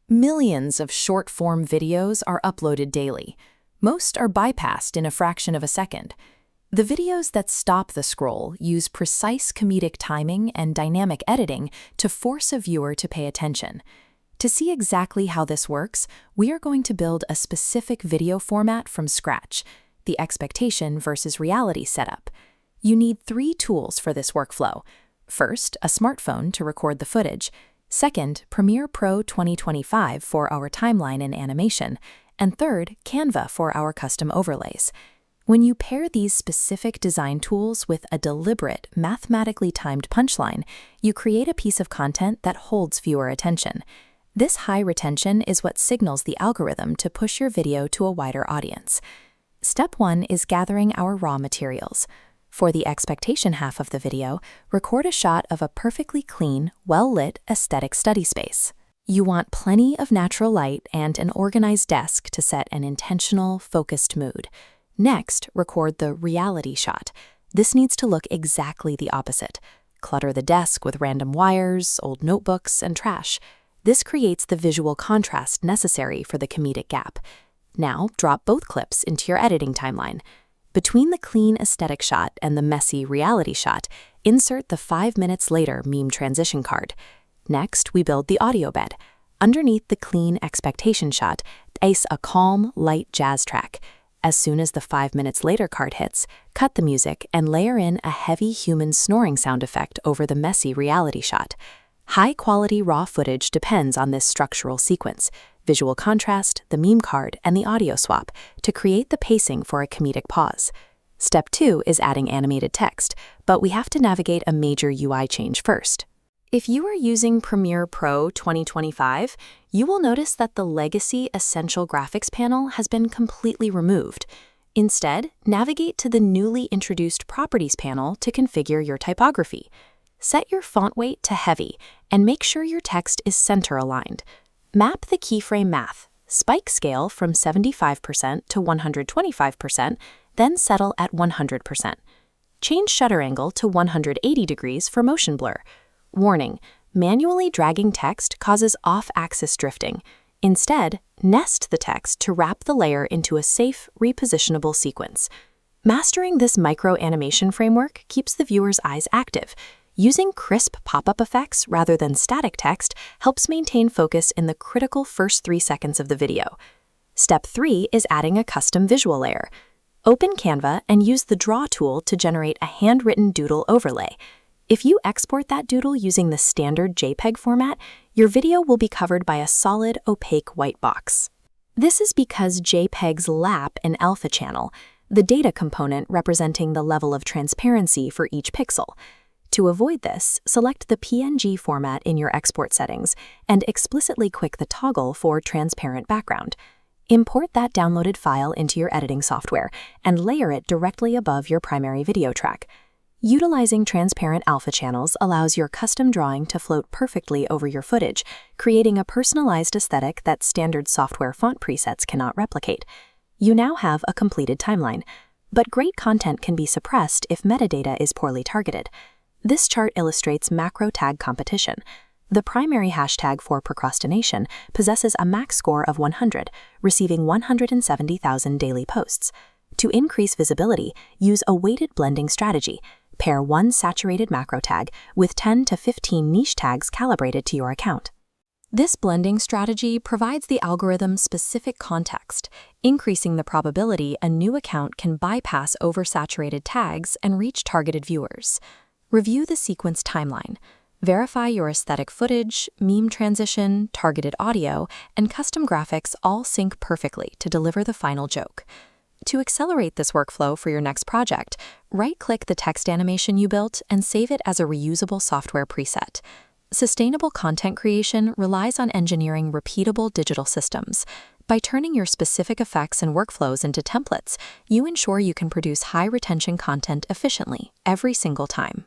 Millions of short-form videos are uploaded daily. Most are bypassed in a fraction of a second. The videos that stop the scroll use precise comedic timing and dynamic editing to force a viewer to pay attention. To see exactly how this works, we are going to build a specific video format from scratch, the expectation versus reality setup. You need 3 tools for this workflow. First, a smartphone to record the footage. Second, Premiere Pro 2025 for our timeline and animation. And third, Canva for our custom overlays. When you pair these specific design tools with a deliberate, mathematically timed punchline, you create a piece of content that holds viewer attention. This high retention is what signals the algorithm to push your video to a wider audience. Step 1 is gathering our raw materials. For the expectation half of the video, record a shot of a perfectly clean, well-lit aesthetic study space. You want plenty of natural light and an organized desk to set an intentional, focused mood. Next, record the reality shot. This needs to look exactly the opposite. Clutter the desk with random wires, old notebooks, and trash. This creates the visual contrast necessary for the comedic gap. Now, drop both clips into your editing timeline. Between the clean aesthetic shot and the messy reality shot, insert the 5 minutes later meme transition card. Next, we build the audio bed. Underneath the clean expectation shot, place a calm, light jazz track. As soon as the 5 minutes later card hits, cut the music and layer in a heavy human snoring sound effect over the messy reality shot. High-quality raw footage depends on this structural sequence, visual contrast, the meme card, and the audio swap to create the pacing for a comedic pause. Step 2 is adding animated text, but we have to navigate a major UI change first. If you are using Premiere Pro 2025, you will notice that the legacy Essential Graphics panel has been completely removed. Instead, navigate to the newly introduced Properties panel to configure your typography. Set your font weight to heavy and make sure your text is center-aligned. Map the keyframe math. Spike scale from 75% to 125%, then settle at 100%. Change shutter angle to 180 degrees for motion blur. Warning: manually dragging text causes off-axis drifting. Instead, nest the text to wrap the layer into a safe, repositionable sequence. Mastering this micro-animation framework keeps the viewer's eyes active. Using crisp pop-up effects rather than static text helps maintain focus in the critical first 3 seconds of the video. Step 3 is adding a custom visual layer. Open Canva and use the Draw tool to generate a handwritten doodle overlay. If you export that doodle using the standard JPEG format, your video will be covered by a solid, opaque white box. This is because JPEGs lap an alpha channel, the data component representing the level of transparency for each pixel. To avoid this, select the PNG format in your export settings and explicitly click the toggle for transparent background. Import that downloaded file into your editing software and layer it directly above your primary video track. Utilizing transparent alpha channels allows your custom drawing to float perfectly over your footage, creating a personalized aesthetic that standard software font presets cannot replicate. You now have a completed timeline, but great content can be suppressed if metadata is poorly targeted. This chart illustrates macro tag competition. The primary hashtag for procrastination possesses a max score of 100, receiving 170,000 daily posts. To increase visibility, use a weighted blending strategy. Pair 1 saturated macro tag with 10 to 15 niche tags calibrated to your account. This blending strategy provides the algorithm specific context, increasing the probability a new account can bypass oversaturated tags and reach targeted viewers. Review the sequence timeline. Verify your aesthetic footage, meme transition, targeted audio, and custom graphics all sync perfectly to deliver the final joke. To accelerate this workflow for your next project, right-click the text animation you built and save it as a reusable software preset. Sustainable content creation relies on engineering repeatable digital systems. By turning your specific effects and workflows into templates, you ensure you can produce high-retention content efficiently every single time.